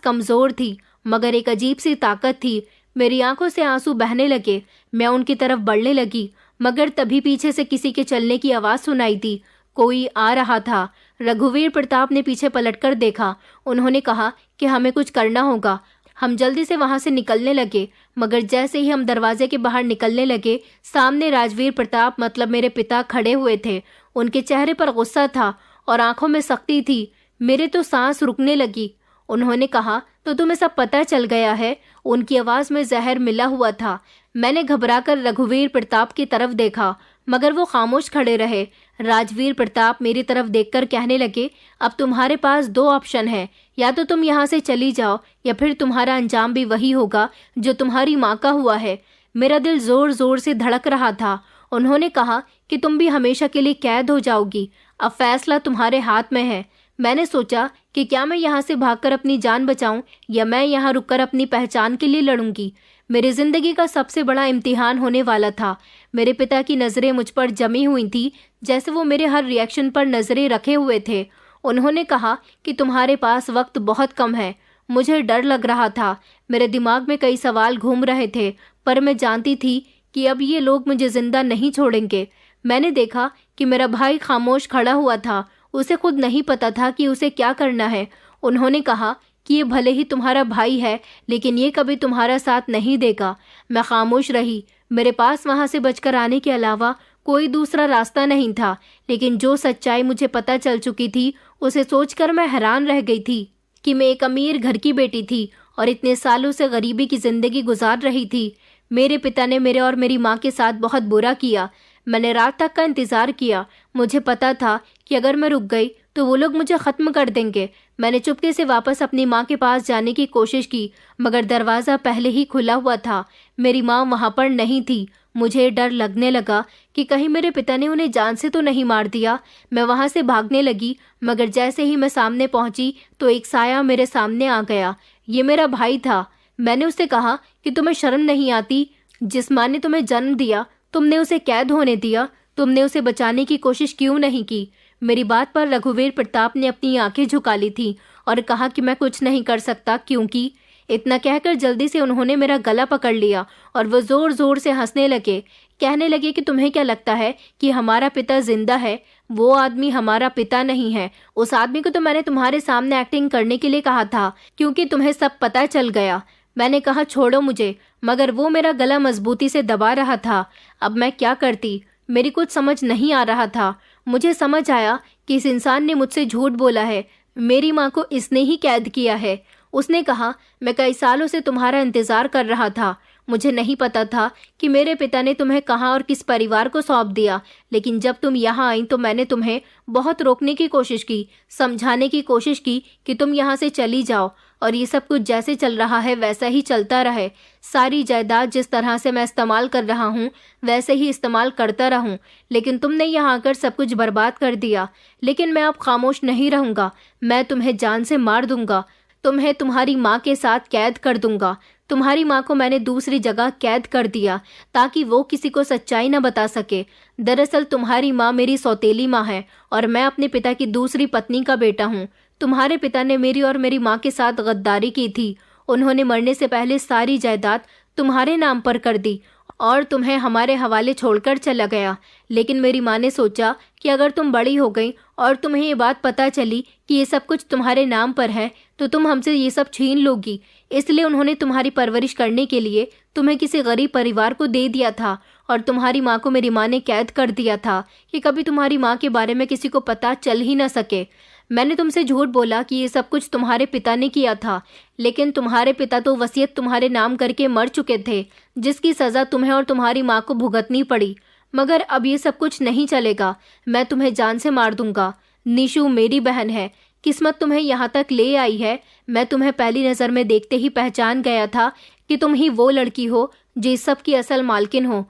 कमज़ोर थी मगर एक अजीब सी ताकत थी। मेरी आंखों से आंसू बहने लगे। मैं उनकी तरफ बढ़ने लगी मगर तभी पीछे से किसी के चलने की आवाज़ सुनाई दी। कोई आ रहा था। रघुवीर प्रताप ने पीछे पलटकर देखा। उन्होंने कहा कि हमें कुछ करना होगा। हम जल्दी से वहां से निकलने लगे मगर जैसे ही हम दरवाजे के बाहर निकलने लगे, सामने राजवीर प्रताप मतलब मेरे पिता खड़े हुए थे। उनके चेहरे पर गुस्सा था और आंखों में सख्ती थी। मेरे तो सांस रुकने लगी। उन्होंने कहा, तो तुम्हें सब पता चल गया है? उनकी आवाज़ में जहर मिला हुआ था। मैंने घबराकर रघुवीर प्रताप की तरफ देखा मगर वो खामोश खड़े रहे। राजवीर प्रताप मेरी तरफ देखकर कहने लगे, अब तुम्हारे पास दो ऑप्शन है, या तो तुम यहाँ से चली जाओ या फिर तुम्हारा अंजाम भी वही होगा जो तुम्हारी माँ का हुआ है। मेरा दिल जोर जोर से धड़क रहा था। उन्होंने कहा कि तुम भी हमेशा के लिए कैद हो जाओगी। अब फैसला तुम्हारे हाथ में है। मैंने सोचा कि क्या मैं यहाँ से भागकर अपनी जान बचाऊं या मैं यहाँ रुककर अपनी पहचान के लिए लड़ूंगी। मेरी जिंदगी का सबसे बड़ा इम्तिहान होने वाला था। मेरे पिता की नज़रें मुझ पर जमी हुई थी, जैसे वो मेरे हर रिएक्शन पर नज़रें रखे हुए थे। उन्होंने कहा कि तुम्हारे पास वक्त बहुत कम है। मुझे डर लग रहा था। मेरे दिमाग में कई सवाल घूम रहे थे, पर मैं जानती थी कि अब ये लोग मुझे जिंदा नहीं छोड़ेंगे। मैंने देखा कि मेरा भाई खामोश खड़ा हुआ था। उसे खुद नहीं पता था कि उसे क्या करना है। उन्होंने कहा कि ये भले ही तुम्हारा भाई है, लेकिन ये कभी तुम्हारा साथ नहीं देगा। मैं खामोश रही। मेरे पास वहां से बचकर आने के अलावा कोई दूसरा रास्ता नहीं था, लेकिन जो सच्चाई मुझे पता चल चुकी थी उसे सोचकर मैं हैरान रह गई थी कि मैं एक अमीर घर की बेटी थी और इतने सालों से गरीबी की जिंदगी गुजार रही थी। मेरे पिता ने मेरे और मेरी माँ के साथ बहुत बुरा किया। मैंने रात तक का इंतज़ार किया। मुझे पता था कि अगर मैं रुक गई तो वो लोग मुझे ख़त्म कर देंगे। मैंने चुपके से वापस अपनी माँ के पास जाने की कोशिश की मगर दरवाज़ा पहले ही खुला हुआ था। मेरी माँ वहाँ पर नहीं थी। मुझे डर लगने लगा कि कहीं मेरे पिता ने उन्हें जान से तो नहीं मार दिया। मैं वहाँ से भागने लगी मगर जैसे ही मैं सामने पहुँची तो एक साया मेरे सामने आ गया। ये मेरा भाई था। मैंने उससे कहा कि तुम्हें शर्म नहीं आती? जिस माँ ने तुम्हें जन्म दिया तुमने उसे कैद होने दिया। तुमने उसे बचाने की कोशिश क्यों नहीं की? मेरी बात पर रघुवीर प्रताप ने अपनी आंखें झुका ली थी और कहा कि मैं कुछ नहीं कर सकता क्योंकि। इतना कहकर जल्दी से उन्होंने मेरा गला पकड़ लिया और वो जोर जोर से हंसने लगे। कहने लगे कि तुम्हें क्या लगता है कि हमारा पिता जिंदा है? वो आदमी हमारा पिता नहीं है। उस आदमी को तो मैंने तुम्हारे सामने एक्टिंग करने के लिए कहा था क्योंकि तुम्हें सब पता चल गया। मैंने कहा छोड़ो मुझे, मगर वो मेरा गला मजबूती से दबा रहा था। अब मैं क्या करती? मेरी कुछ समझ नहीं आ रहा था। मुझे समझ आया कि इस इंसान ने मुझसे झूठ बोला है। मेरी माँ को इसने ही कैद किया है। उसने कहा, मैं कई सालों से तुम्हारा इंतज़ार कर रहा था। मुझे नहीं पता था कि मेरे पिता ने तुम्हें कहाँ और किस परिवार को सौंप दिया, लेकिन जब तुम यहाँ आई तो मैंने तुम्हें बहुत रोकने की कोशिश की, समझाने की कोशिश की कि तुम यहाँ से चली जाओ और ये सब कुछ जैसे चल रहा है वैसा ही चलता रहे। सारी जायदाद जिस तरह से मैं इस्तेमाल कर रहा हूँ वैसे ही इस्तेमाल करता रहूँ, लेकिन तुमने यहाँ आकर सब कुछ बर्बाद कर दिया। लेकिन मैं अब खामोश नहीं रहूँगा। मैं तुम्हें जान से मार दूंगा। तुम्हें तुम्हारी माँ के साथ कैद कर दूंगा। तुम्हारी माँ को मैंने दूसरी जगह कैद कर दिया ताकि वो किसी को सच्चाई न बता सके। दरअसल तुम्हारी माँ मेरी सौतेली माँ है और मैं अपने पिता की दूसरी पत्नी का बेटा हूँ। तुम्हारे पिता ने मेरी और मेरी माँ के साथ गद्दारी की थी। उन्होंने मरने से पहले सारी जायदाद तुम्हारे नाम पर कर दी और तुम्हें हमारे हवाले छोड़कर चला गया। लेकिन मेरी माँ ने सोचा कि अगर तुम बड़ी हो गई और तुम्हें ये बात पता चली कि ये सब कुछ तुम्हारे नाम पर है तो तुम हमसे ये सब छीन लोगी। इसलिए उन्होंने तुम्हारी परवरिश करने के लिए तुम्हें किसी गरीब परिवार को दे दिया था और तुम्हारी माँ को मेरी माँ ने कैद कर दिया था कि कभी तुम्हारी माँ के बारे में किसी को पता चल ही न सके। मैंने तुमसे झूठ बोला कि ये सब कुछ तुम्हारे पिता ने किया था, लेकिन तुम्हारे पिता तो वसीयत तुम्हारे नाम करके मर चुके थे, जिसकी सज़ा तुम्हें और तुम्हारी माँ को भुगतनी पड़ी। मगर अब ये सब कुछ नहीं चलेगा। मैं तुम्हें जान से मार दूंगा। निशु मेरी बहन है। किस्मत तुम्हें यहाँ तक ले आई है। मैं तुम्हें पहली नज़र में देखते ही पहचान गया था कि तुम ही वो लड़की हो जो इस सब की असल मालकिन हो,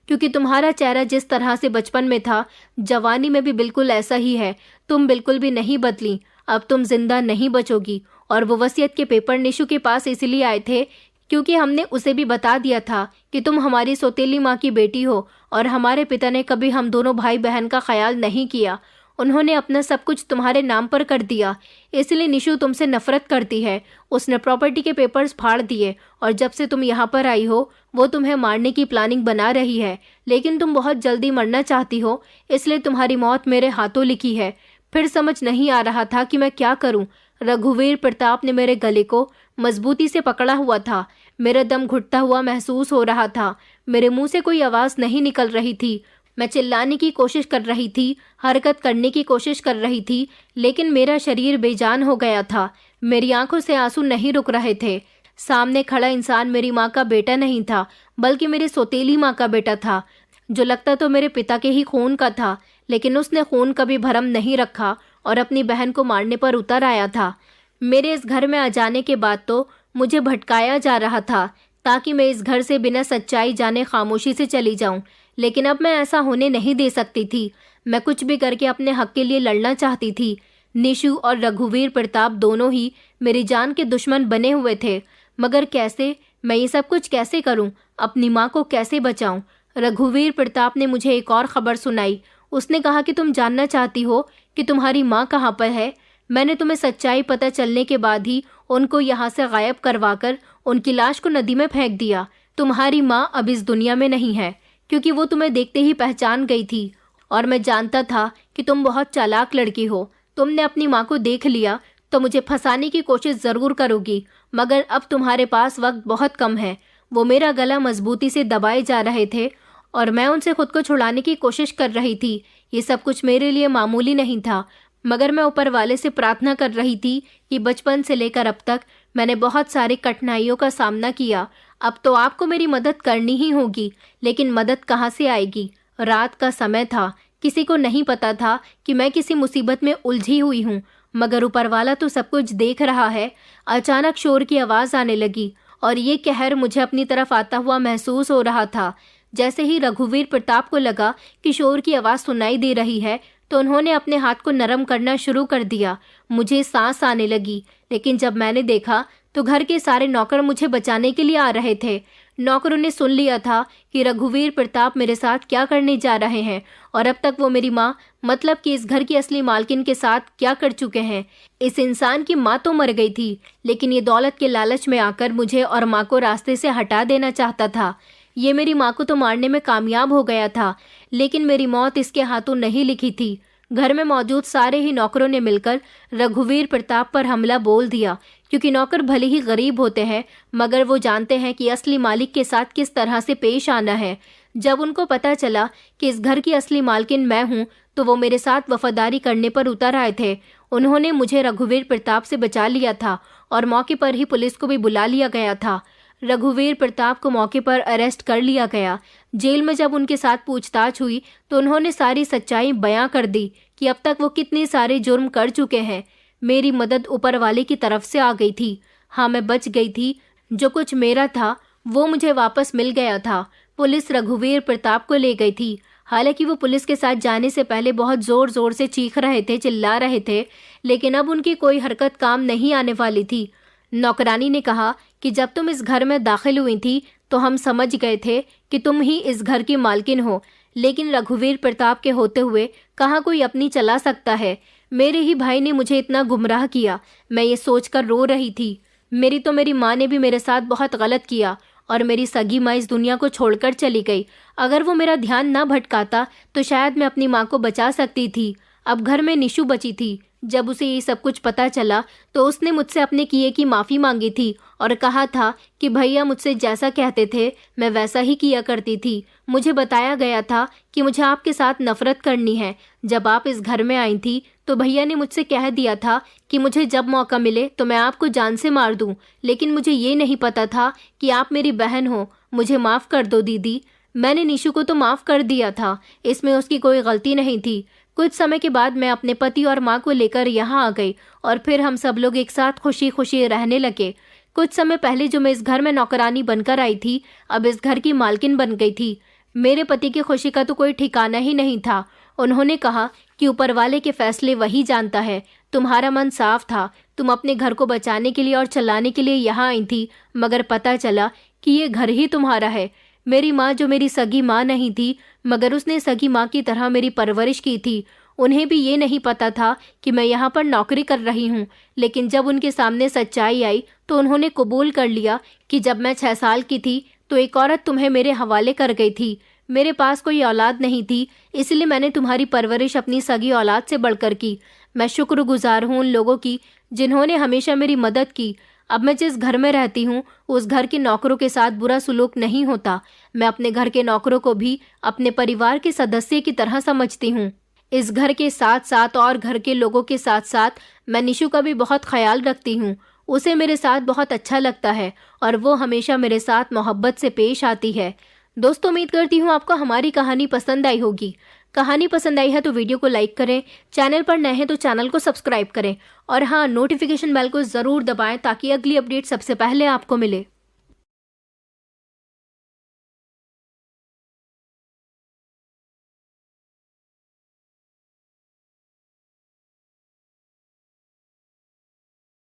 क्योंकि तुम्हारा चेहरा जिस तरह से बचपन में था, जवानी में भी बिल्कुल ऐसा ही है। तुम बिल्कुल भी नहीं बदली। अब तुम जिंदा नहीं बचोगी। और वो वसीयत के पेपर निशु के पास इसलिए आए थे क्योंकि हमने उसे भी बता दिया था कि तुम हमारी सौतेली माँ की बेटी हो, और हमारे पिता ने कभी हम दोनों भाई बहन का ख्याल नहीं किया। उन्होंने अपना सब कुछ तुम्हारे नाम पर कर दिया, इसलिए निशु तुमसे नफरत करती है। उसने प्रॉपर्टी के पेपर्स फाड़ दिए, और जब से तुम यहाँ पर आई हो वो तुम्हें मारने की प्लानिंग बना रही है, लेकिन तुम बहुत जल्दी मरना चाहती हो, इसलिए तुम्हारी मौत मेरे हाथों लिखी है। फिर समझ नहीं आ रहा था कि मैं क्या करूं। रघुवीर प्रताप ने मेरे गले को मजबूती से पकड़ा हुआ था। मेरा दम घुटता हुआ महसूस हो रहा था। मेरे मुंह से कोई आवाज नहीं निकल रही थी। मैं चिल्लाने की कोशिश कर रही थी, हरकत करने की कोशिश कर रही थी, लेकिन मेरा शरीर बेजान हो गया था। मेरी आंखों से आंसू नहीं रुक रहे थे। सामने खड़ा इंसान मेरी माँ का बेटा नहीं था, बल्कि मेरी सौतेली माँ का बेटा था, जो लगता तो मेरे पिता के ही खून का था, लेकिन उसने खून कभी भरम नहीं रखा और अपनी बहन को मारने पर उतर आया था। मेरे इस घर में आ जाने के बाद तो मुझे भटकाया जा रहा था ताकि मैं इस घर से बिना सच्चाई जाने खामोशी से चली जाऊं, लेकिन अब मैं ऐसा होने नहीं दे सकती थी। मैं कुछ भी करके अपने हक के लिए लड़ना चाहती थी। निशु और रघुवीर प्रताप दोनों ही मेरी जान के दुश्मन बने हुए थे, मगर कैसे? मैं ये सब कुछ कैसे करूं? अपनी माँ को कैसे बचाऊं? रघुवीर प्रताप ने मुझे एक और खबर सुनाई। उसने कहा कि तुम जानना चाहती हो कि तुम्हारी माँ कहाँ पर है। मैंने तुम्हें सच्चाई पता चलने के बाद ही उनको यहाँ से गायब करवाकर उनकी लाश को नदी में फेंक दिया। तुम्हारी माँ अब इस दुनिया में नहीं है, क्योंकि वो तुम्हें देखते ही पहचान गई थी, और मैं जानता था कि तुम बहुत चालाक लड़की हो। तुमने अपनी माँ को देख लिया तो मुझे फंसाने की कोशिश ज़रूर करोगी, मगर अब तुम्हारे पास वक्त बहुत कम है। वो मेरा गला मजबूती से दबाए जा रहे थे और मैं उनसे खुद को छुड़ाने की कोशिश कर रही थी। ये सब कुछ मेरे लिए मामूली नहीं था, मगर मैं ऊपर वाले से प्रार्थना कर रही थी कि बचपन से लेकर अब तक मैंने बहुत सारी कठिनाइयों का सामना किया। अब तो आपको मेरी मदद करनी ही होगी, लेकिन मदद कहाँ से आएगी? रात का समय था, किसी को नहीं पता था कि मैं किसी मुसीबत में उलझी हुई हूँ, मगर ऊपर वाला तो सब कुछ देख रहा है। अचानक शोर की आवाज़ आने लगी और ये कहर मुझे अपनी तरफ आता हुआ महसूस हो रहा था। जैसे ही रघुवीर प्रताप को लगा कि शोर की आवाज़ सुनाई दे रही है, तो उन्होंने अपने हाथ को नरम करना शुरू कर दिया। मुझे सांस आने लगी, लेकिन जब मैंने देखा तो घर के सारे नौकर मुझे बचाने के लिए आ रहे थे। नौकरों ने सुन लिया था कि रघुवीर प्रताप मेरे साथ क्या करने जा रहे हैं, और अब तक वो मेरी माँ, मतलब कि इस घर की असली मालकिन के साथ क्या कर चुके हैं। इस इंसान की माँ तो मर गई थी, लेकिन ये दौलत के लालच में आकर मुझे और माँ को रास्ते से हटा देना चाहता था। ये मेरी माँ को तो मारने में कामयाब हो गया था, लेकिन मेरी मौत इसके हाथों नहीं लिखी थी। घर में मौजूद सारे ही नौकरों ने मिलकर रघुवीर प्रताप पर हमला बोल दिया, क्योंकि नौकर भले ही गरीब होते हैं, मगर वो जानते हैं कि असली मालिक के साथ किस तरह से पेश आना है। जब उनको पता चला कि इस घर की असली मालकिन मैं हूँ, तो वो मेरे साथ वफादारी करने पर उतर आए थे। उन्होंने मुझे रघुवीर प्रताप से बचा लिया था और मौके पर ही पुलिस को भी बुला लिया गया था। रघुवीर प्रताप को मौके पर अरेस्ट कर लिया गया। जेल में जब उनके साथ पूछताछ हुई तो उन्होंने सारी सच्चाई बयां कर दी कि अब तक वो कितने सारे जुर्म कर चुके हैं। मेरी मदद ऊपर वाले की तरफ से आ गई थी। हाँ, मैं बच गई थी। जो कुछ मेरा था वो मुझे वापस मिल गया था। पुलिस रघुवीर प्रताप को ले गई थी। हालांकि वो पुलिस के साथ जाने से पहले बहुत जोर जोर से चीख रहे थे, चिल्ला रहे थे, लेकिन अब उनकी कोई हरकत काम नहीं आने वाली थी। नौकरानी ने कहा कि जब तुम इस घर में दाखिल हुई थी तो हम समझ गए थे कि तुम ही इस घर की मालकिन हो, लेकिन रघुवीर प्रताप के होते हुए कहाँ कोई अपनी चला सकता है। मेरे ही भाई ने मुझे इतना गुमराह किया। मैं ये सोचकर रो रही थी। मेरी माँ ने भी मेरे साथ बहुत गलत किया और मेरी सगी माँ इस दुनिया को छोड़कर चली गई। अगर वो मेरा ध्यान ना भटकाता तो शायद मैं अपनी माँ को बचा सकती थी। अब घर में निशु बची थी। जब उसे ये सब कुछ पता चला तो उसने मुझसे अपने किए की माफ़ी मांगी थी और कहा था कि भैया मुझसे जैसा कहते थे मैं वैसा ही किया करती थी। मुझे बताया गया था कि मुझे आपके साथ नफरत करनी है। जब आप इस घर में आई थी तो भैया ने मुझसे कह दिया था कि मुझे जब मौका मिले तो मैं आपको जान से मार दूं, लेकिन मुझे ये नहीं पता था कि आप मेरी बहन हो। मुझे माफ़ कर दो दीदी। मैंने निशु को तो माफ़ कर दिया था, इसमें उसकी कोई गलती नहीं थी। कुछ समय के बाद मैं अपने पति और माँ को लेकर यहाँ आ गई और फिर हम सब लोग एक साथ खुशी खुशी रहने लगे। कुछ समय पहले जो मैं इस घर में नौकरानी बनकर आई थी, अब इस घर की मालकिन बन गई थी। मेरे पति की खुशी का तो कोई ठिकाना ही नहीं था। उन्होंने कहा कि ऊपर वाले के फैसले वही जानता है। तुम्हारा मन साफ था, तुम अपने घर को बचाने के लिए और चलाने के लिए यहाँ आई थी, मगर पता चला कि ये घर ही तुम्हारा है। मेरी माँ जो मेरी सगी माँ नहीं थी, मगर उसने सगी माँ की तरह मेरी परवरिश की थी। उन्हें भी ये नहीं पता था कि मैं यहाँ पर नौकरी कर रही हूँ, लेकिन जब उनके सामने सच्चाई आई तो उन्होंने कबूल कर लिया कि जब मैं 6 साल की थी तो एक औरत तुम्हें मेरे हवाले कर गई थी। मेरे पास कोई औलाद नहीं थी, इसलिए मैंने तुम्हारी परवरिश अपनी सगी औलाद से बढ़कर की। मैं शुक्रगुजार हूँ उन लोगों की जिन्होंने हमेशा मेरी मदद की। अब मैं जिस घर में रहती हूँ उस घर के नौकरों के साथ बुरा सुलूक नहीं होता। मैं अपने घर के नौकरों को भी अपने परिवार के सदस्य की तरह समझती हूँ। इस घर के साथ साथ और घर के लोगों के साथ साथ मैं निशु का भी बहुत ख्याल रखती हूँ। उसे मेरे साथ बहुत अच्छा लगता है और वो हमेशा मेरे साथ मोहब्बत से पेश आती है। दोस्तों, उम्मीद करती हूँ आपको हमारी कहानी पसंद आई होगी। कहानी पसंद आई है तो वीडियो को लाइक करें, चैनल पर नए हैं तो चैनल को सब्सक्राइब करें और हाँ, नोटिफिकेशन बेल को ज़रूर दबाएं ताकि अगली अपडेट सबसे पहले आपको मिले।